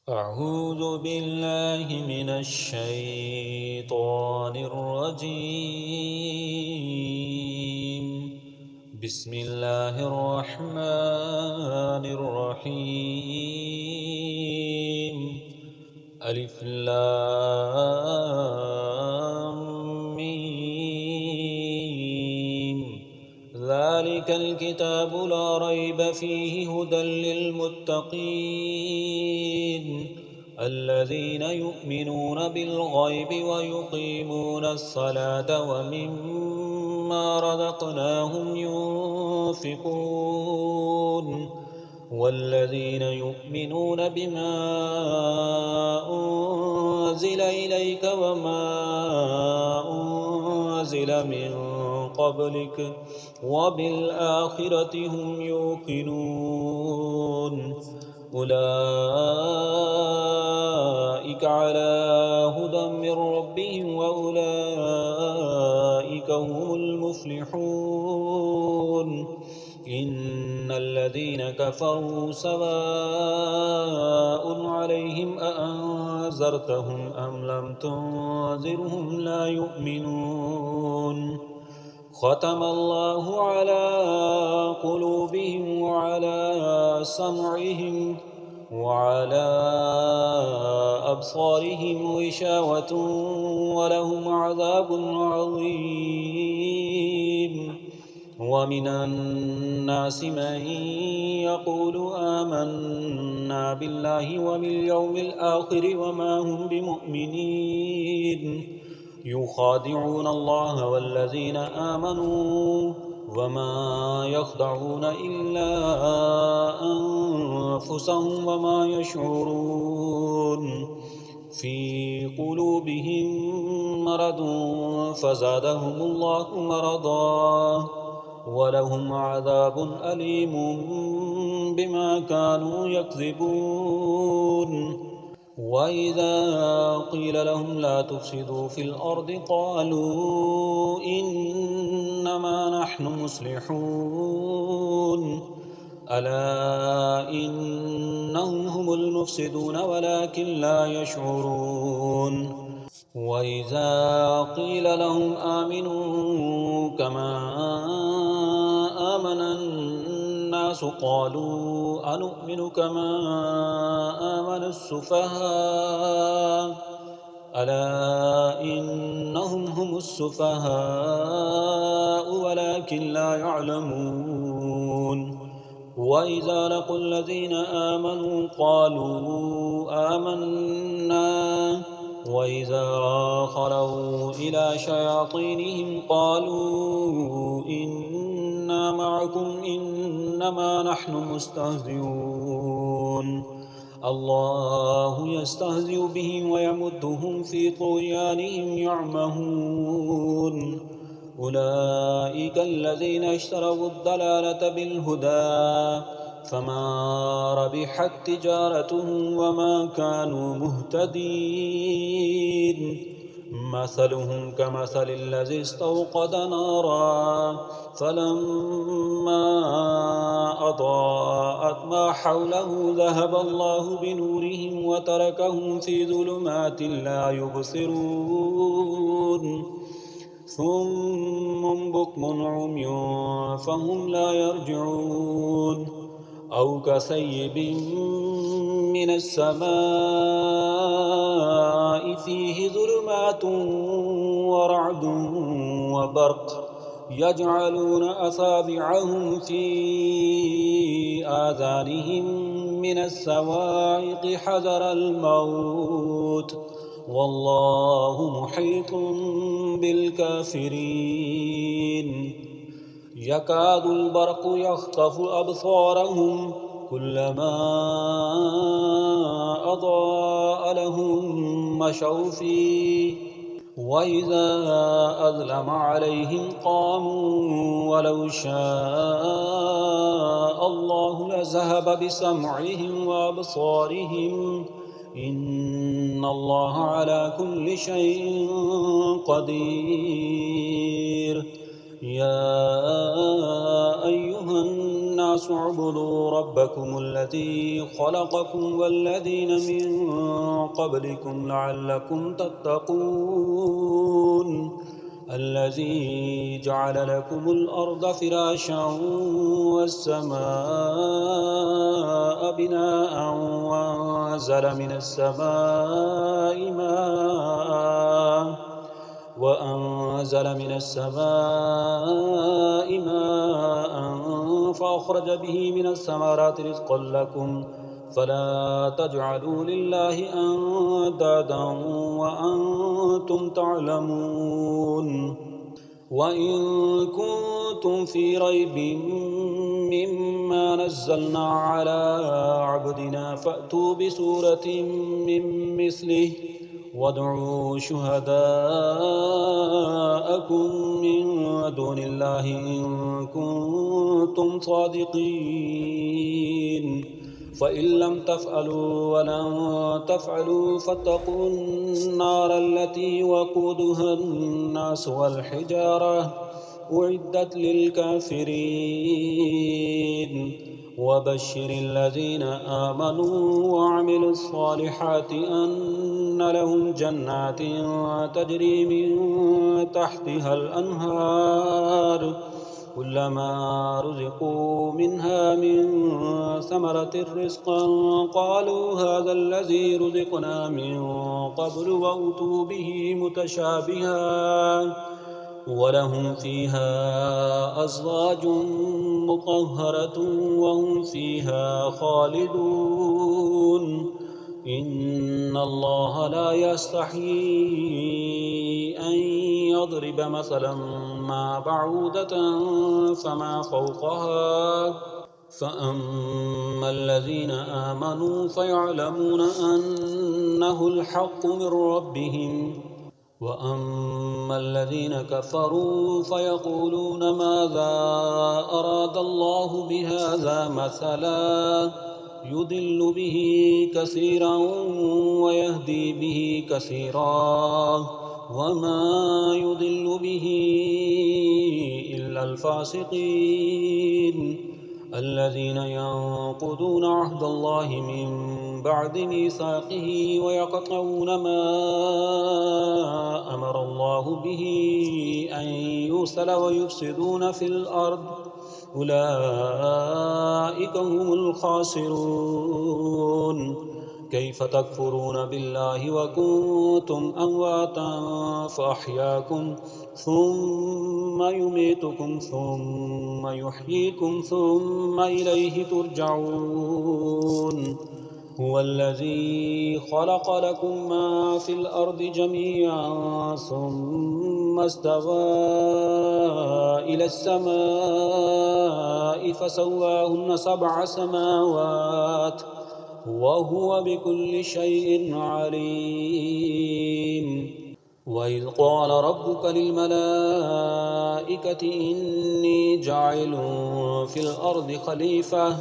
أعوذ بالله من الشيطان الرجيم. بسم الله الرحمن الرحيم. ألف لام ميم. ذلك الكتاب لا ريب فيه هدى للمتقين الذين يؤمنون بالغيب ويقيمون الصلاة ومما رزقناهم ينفقون والذين يؤمنون بما أنزل إليك وما أنزل من قبلك وبالآخرة هم يوقنون أولئك على هدى من ربهم وأولئك هم المفلحون. إن الذين كفروا سواء عليهم أأنذرتهم أم لم تنذرهم لا يؤمنون. ختم الله على قلوبهم وعلى سمعهم وعلى أبصارهم غشاوة ولهم عذاب عظيم. ومن الناس من يقول آمنا بالله وباليوم الآخر وما هم بمؤمنين يخادعون الله والذين آمنوا وما يخدعون إلا أنفسهم وما يشعرون. في قلوبهم مرض فزادهم الله مرضا ولهم عذاب أليم بما كانوا يكذبون. وإذا قيل لهم لا تفسدوا في الأرض قالوا إنما نحن مصلحون ألا إنهم هم المفسدون ولكن لا يشعرون. وإذا قيل لهم آمنوا كما آمن الناس قالوا أنؤمن كما آمن السفهاء ألا إنهم هم السفهاء ولكن لا يعلمون. وإذا لقوا الذين آمنوا قالوا آمنا وإذا خلوا إلى شياطينهم قالوا إنا معكم إنما نحن مستهزئون. الله يستهزئ بهم ويمدهم في طغيانهم يعمهون. أولئك الذين اشتروا الضلالة بالهدى فما ربحت تجارتهم وما كانوا مهتدين. مثلهم كمثل الذي استوقد نارا فلما أضاءت ما حوله ذهب الله بنورهم وتركهم في ظلمات لا يبصرون. ثم بكم عمي فهم لا يرجعون. أو كصيب من السماء فيه ظلمات ورعد وبرق يجعلون أصابعهم في آذانهم من الصواعق حذر الموت والله محيط بالكافرين. يكاد البرق يخطف أبصارهم كلما أضاء لهم مشوا فيه وإذا أظلم عليهم قاموا ولو شاء الله لذهب بسمعهم وأبصارهم إن الله على كل شيء قدير. يا أيها الناس الناس اعبدوا ربكم الذي خلقكم والذين من قبلكم لعلكم تتقون الذي جعل لكم الأرض فراشا والسماء بناء وأنزل من السماء ماء فأخرج به من الثمرات رزقا لكم فلا تجعلوا لله أندادا وأنتم تعلمون وإن كنتم في ريب مما نزلنا على عبدنا فأتوا بسورة من مثله وادعوا شهداءكم من دون الله إن كنتم صادقين فإن لم تفعلوا ولن تفعلوا فاتقوا النار التي وقودها الناس والحجارة أعدت للكافرين وبشر الذين آمنوا وعملوا الصالحات أن لهم جنات تجري من تحتها الأنهار كلما رزقوا منها من ثمرة رزقا قالوا هذا الذي رزقنا من قبل وأتوا به متشابها ولهم فيها أزواج مطهرة وهم فيها خالدون إن الله لا يستحيي أن يضرب مثلا ما بعودة فما فوقها فأما الذين آمنوا فيعلمون أنه الحق من ربهم وأما الذين كفروا فيقولون ماذا أراد الله بهذا مثلا يضل به كثيرا ويهدي به كثيرا وما يضل به إلا الفاسقين الذين ينقضون عهد الله من بعد ميثاقه ويقطعون ما أمر الله به أن يوصل ويفسدون في الأرض أولئك هم الخاسرون كيف تكفرون بالله وكنتم أمواتا فأحياكم ثم يميتكم ثم يحييكم ثم إليه ترجعون هو الذي خلق لكم ما في الأرض جميعا ثم استوى إلى السماء فسواهن 7 سماوات وهو بكل شيء عليم وإذ قال ربك للملائكة إني جاعل في الأرض خليفة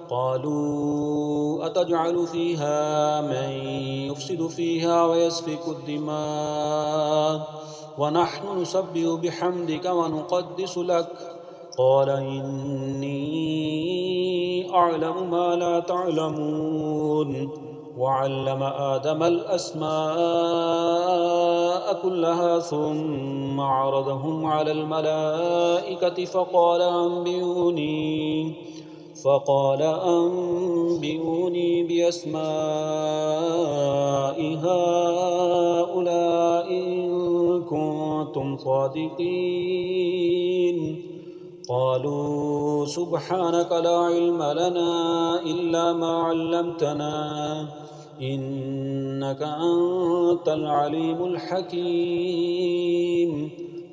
قالوا أتجعل فيها من يفسد فيها ويسفك الدماء ونحن نسبح بحمدك ونقدس لك قال إني أعلم ما لا تعلمون وعلم آدم الأسماء كلها ثم عرضهم على الملائكة فقال أنبئوني بأسماء هؤلاء إن كنتم صادقين قالوا سبحانك لا علم لنا إلا ما علمتنا إنك أنت العليم الحكيم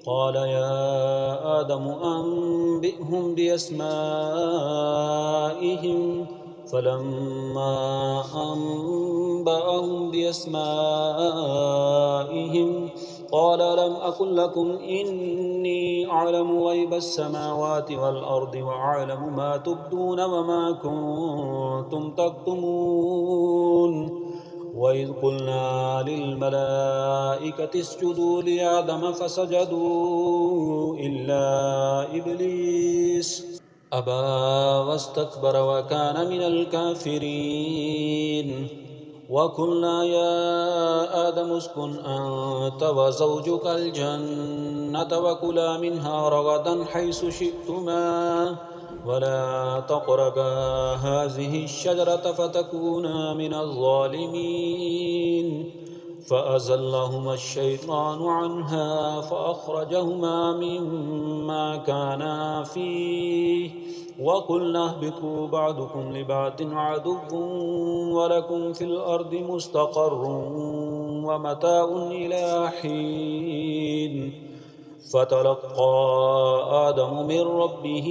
قال يا آدم أنبئهم بأسمائهم فلما أنبأهم بأسمائهم قال لم أقل لكم إني أعلم غيب السماوات والأرض وأعلم ما تبدون وما كنتم تكتمون وإذ قلنا للملائكة اسجدوا لآدم فسجدوا إلا إبليس أبى واستكبر وكان من الكافرين وقلنا يا آدم اسكن أنت وزوجك الجنة وكلا منها رغدا حيث شئتما ولا تقربا هذه الشجرة فتكونا من الظالمين فأزلهما الشيطان عنها فأخرجهما مما كانا فيه وقلنا اهبطوا بعضكم لبعض عدو ولكم في الأرض مستقر ومتاع إلى حين فتلقى آدم من ربه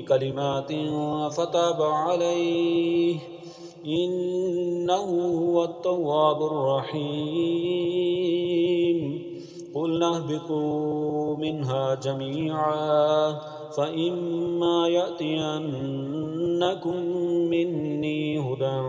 كلمات فتاب عليه إنه هو التواب الرحيم قلنا اهبطوا منها جميعا فإما يأتينكم مني هدى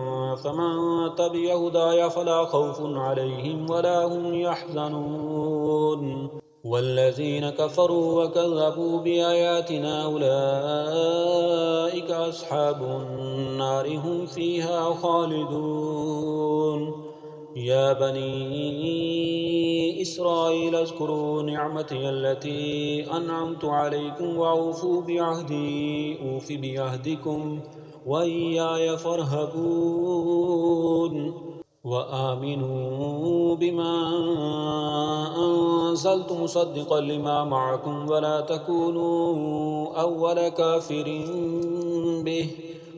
فمن تبع هداي فلا خوف عليهم ولا هم يحزنون والذين كفروا وكذبوا بآياتنا أولئك أصحاب النار هم فيها خالدون يا بني إسرائيل اذكروا نعمتي التي أنعمت عليكم وأوفوا بعهدي أوف بعهدكم وإياي فارهبون وآمنوا بما أنزلت مصدقا لما معكم ولا تكونوا أول كافر به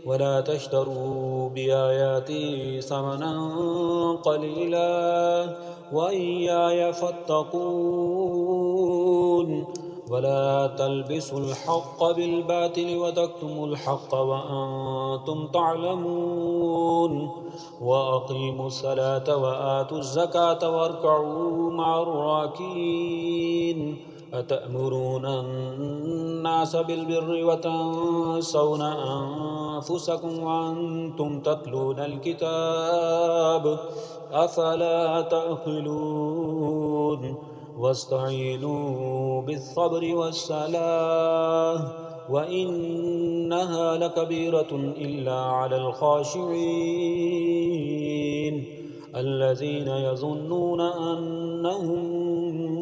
ولا تشتروا بآياتي ثمنا قليلا وإياي فاتقون ولا تلبسوا الحق بالباطل وتكتموا الحق وأنتم تعلمون وأقيموا الصلاة وآتوا الزكاة واركعوا مع الراكعين أتأمرون الناس بالبر وتنسون أنفسكم وأنتم تتلون الكتاب أفلا تعقلون واستعينوا بالصبر والصلاة وإنها لكبيرة إلا على الخاشعين الذين يظنون أنهم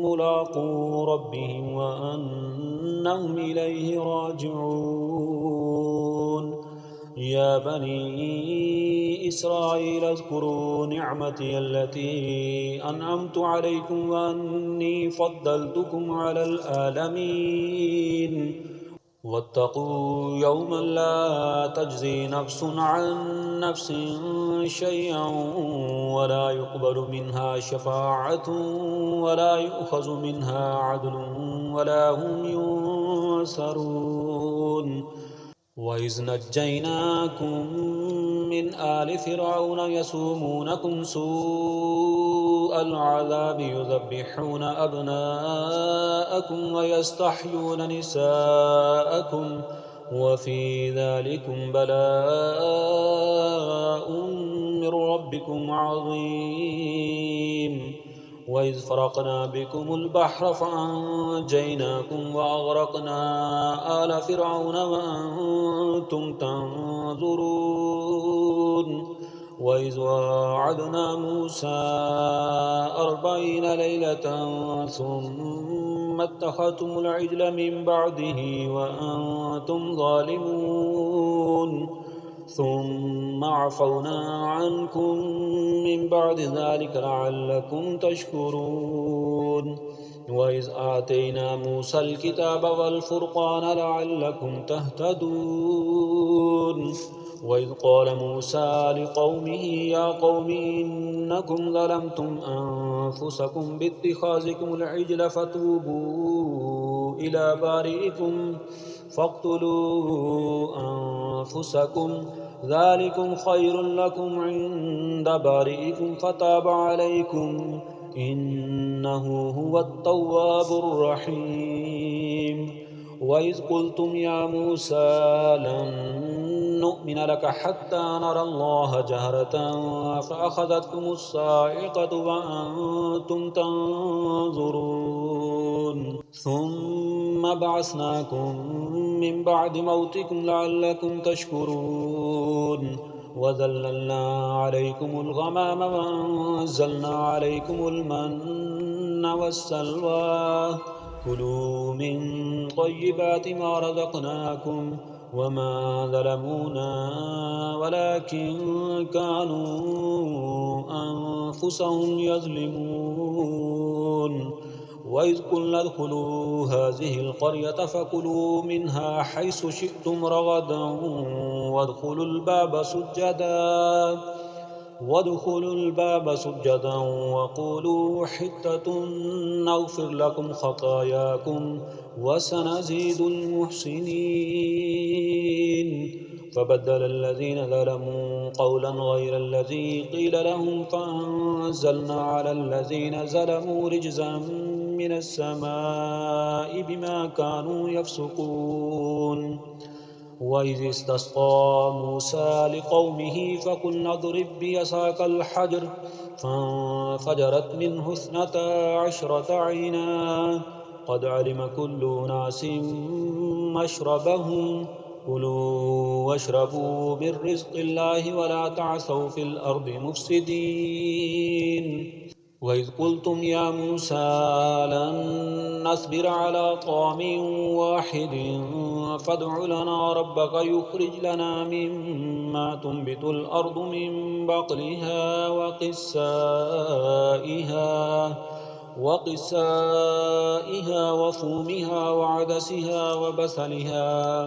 ملاقو ربهم وأنهم إليه راجعون يا بني إسرائيل اذكروا نعمتي التي أنعمت عليكم وأني فضلتكم على العالمين واتقوا يوما لا تجزي نفس عن نفس شيئا ولا يقبل منها شفاعة ولا يؤخذ منها عدل ولا هم ينصرون وإذ نجيناكم من آل فرعون يسومونكم سوء العذاب يذبحون أبناءكم ويستحيون نساءكم وفي ذلكم بلاء من ربكم عظيم وإذ فرقنا بكم البحر فأنجيناكم وأغرقنا آل فرعون وأنتم تنظرون وإذ وعدنا موسى 40 ليلة ثم اتخذتم العجل من بعده وأنتم ظالمون ثم عفونا عنكم من بعد ذلك لعلكم تشكرون وإذ آتينا موسى الكتاب والفرقان لعلكم تهتدون وإذ قال موسى لقومه يا قوم إنكم ظلمتم أنفسكم باتخاذكم العجل فتوبوا إلى بارئكم فاقتلوا أنفسكم ذلكم خير لكم عند بارئكم فتاب عليكم إنه هو التواب الرحيم وإذ قلتم يا موسى لن نؤمن لك حتى نرى الله جهرة فأخذتكم الصاعقة وأنتم تنظرون ثم بعثناكم من بعد موتكم لعلكم تشكرون وذللنا عليكم الغمام وأنزلنا عليكم المن والسلوى كلوا من طيبات ما رزقناكم وما ظلمونا ولكن كانوا أنفسهم يظلمون وإذ قلنا ادخلوا هذه القرية فكلوا منها حيث شئتم رغدا وادخلوا الباب سجدا وقولوا حتة نغفر لكم خطاياكم وسنزيد المحسنين فبدل الذين ظلموا قولا غير الذي قيل لهم فأنزلنا على الذين ظلموا رجزا من السماء بما كانوا يفسقون وإذ استسقى موسى لقومه فقلنا اضرب بعصاك الحجر فانفجرت منه 12 عينا قد علم كل أناس مشربهم كلوا واشربوا من رزق الله ولا تعثوا في الأرض مفسدين وإذ قلتم يا موسى لن نصبر على طعام واحد فادع لنا ربك يخرج لنا مما تنبت الأرض من بقلها وقثائها وفومها وعدسها وبصلها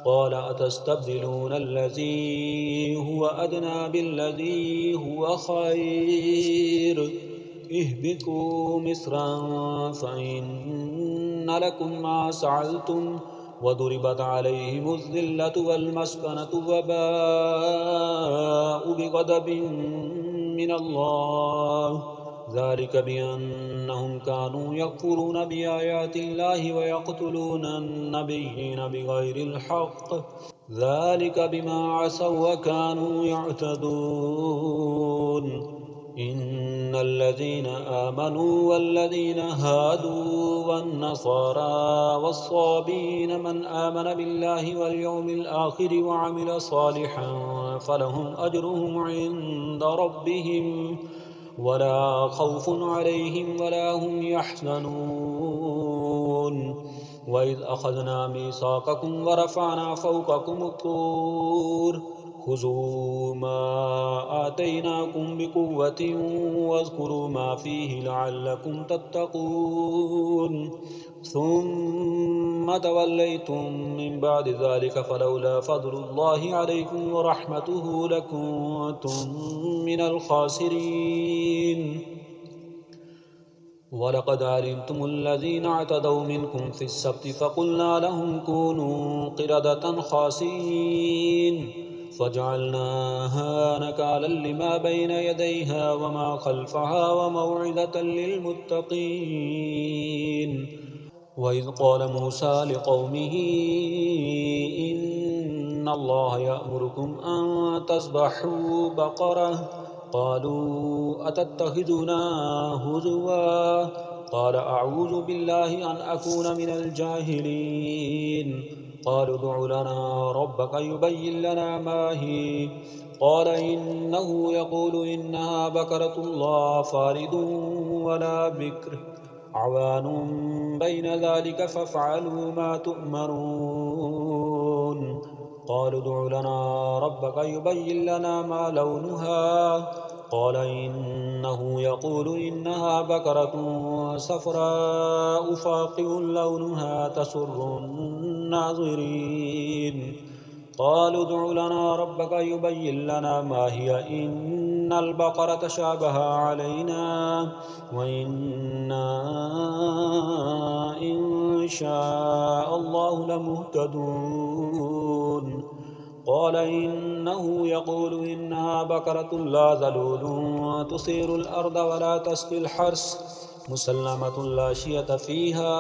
قال أتستبدلون الذي هو أدنى بالذي هو خير اهبطوا مصرا فإن لكم ما سعلتم وضربت عليهم الذلة والمسكنة وباءوا بغضب من الله ذلك بأنهم كانوا يكفرون بآيات الله ويقتلون النبيين بغير الحق ذلك بما عصوا وكانوا يعتدون إن الذين آمنوا والذين هادوا والنصارى والصابين من آمن بالله واليوم الآخر وعمل صالحا فلهم أجرهم عند ربهم ولا خوف عليهم ولا هم يحزنون وإذ أخذنا ميثاقكم ورفعنا فوقكم الطور خذوا ما آتيناكم بقوة واذكروا ما فيه لعلكم تتقون ثم توليتم من بعد ذلك فلولا فضل الله عليكم ورحمته لكنتم من الخاسرين ولقد علمتم الذين اعتدوا منكم في السبت فقلنا لهم كونوا قردة خاسئين فجعلناها نكالا لما بين يديها وما خلفها وموعظة للمتقين وإذ قال موسى لقومه إن الله يأمركم أن تذبحوا بقرة قالوا أتتخذنا هزوا قال أعوذ بالله أن أكون من الجاهلين قالوا ادع لنا ربك يبين لنا ما هي قال إنه يقول إنها بقرة لا فارض ولا بكر عوان بين ذلك فافعلوا ما تؤمرون قالوا ادع لنا ربك يبين لنا ما لونها قال إنه يقول إنها بقرة صفراء فاقع لونها تسر الناظرين قالوا ادع لنا ربك يبين لنا ما هي إن البقرة شابه علينا وإنا إن شاء الله لمهتدون قال إنه يقول إنها بقرة لا ذلول تثير الأرض ولا تسقي الحرث مسلمة لا شية فيها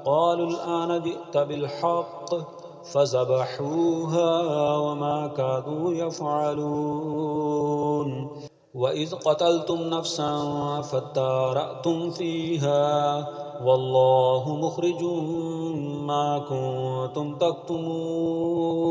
قالوا الآن جئت بالحق فذبحوها وما كادوا يفعلون وإذ قتلتم نفسا فادارأتم فيها والله مخرج ما كنتم تكتمون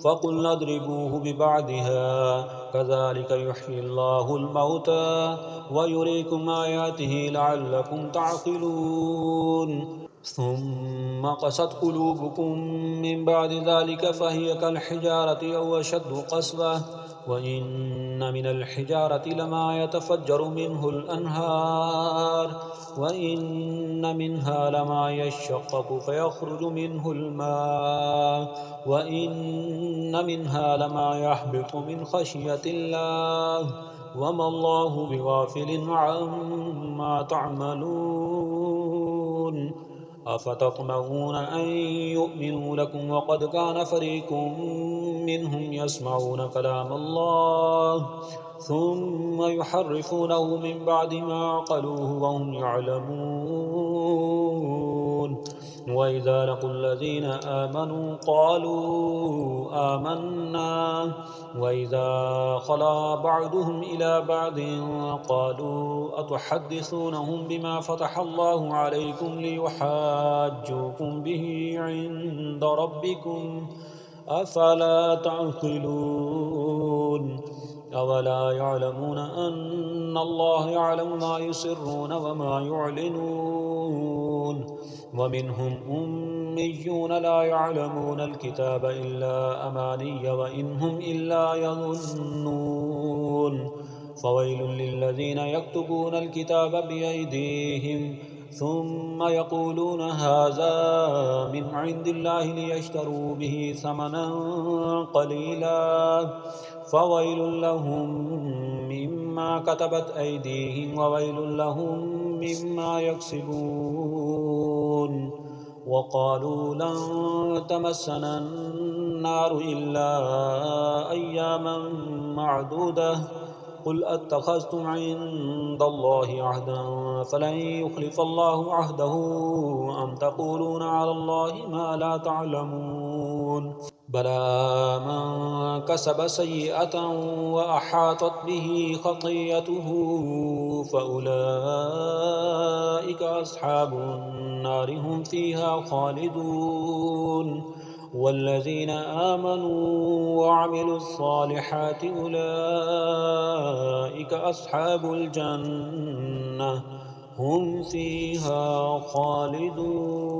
فقلنا اضربوه ببعضها كذلك يحيي الله الموتى ويريكم آياته لعلكم تعقلون ثم قست قلوبكم من بعد ذلك فهي كالحجارة أو أشد قسوة وإن من الحجارة لما يتفجر منه الأنهار وإن منها لما يشقق فيخرج منه الماء وإن منها لما يهبط من خشية الله وما الله بغافل عما تعملون أفتطمعون أن يؤمنوا لكم وقد كان فريق منهم يسمعون كلام الله ثم يحرفونه من بعد ما عقلوه وهم يعلمون وإذا لقوا الذين آمنوا قالوا آمنا وإذا خلا بعضهم إلى بعض قالوا أتحدثونهم بما فتح الله عليكم ليحاجوكم به عند ربكم أفلا تعقلون أولا يعلمون أن الله يعلم ما يسرون وما يعلنون ومنهم أميون لا يعلمون الكتاب إلا أماني وإن هم إلا يظنون فويل للذين يكتبون الكتاب بأيديهم ثم يقولون هذا من عند الله ليشتروا به ثمنا قليلا فويل لهم مما كتبت أيديهم وويل لهم مما يكسبون وقالوا لن تمسنا النار إلا أياما معدودة قل أتخذتم عند الله عهدا فلن يخلف الله عهده أم تقولون على الله ما لا تعلمون بلى من كسب سيئة وأحاطت به خطيئته فأولئك أصحاب النار هم فيها خالدون والذين آمنوا وعملوا الصالحات أولئك أصحاب الجنة هم فيها خالدون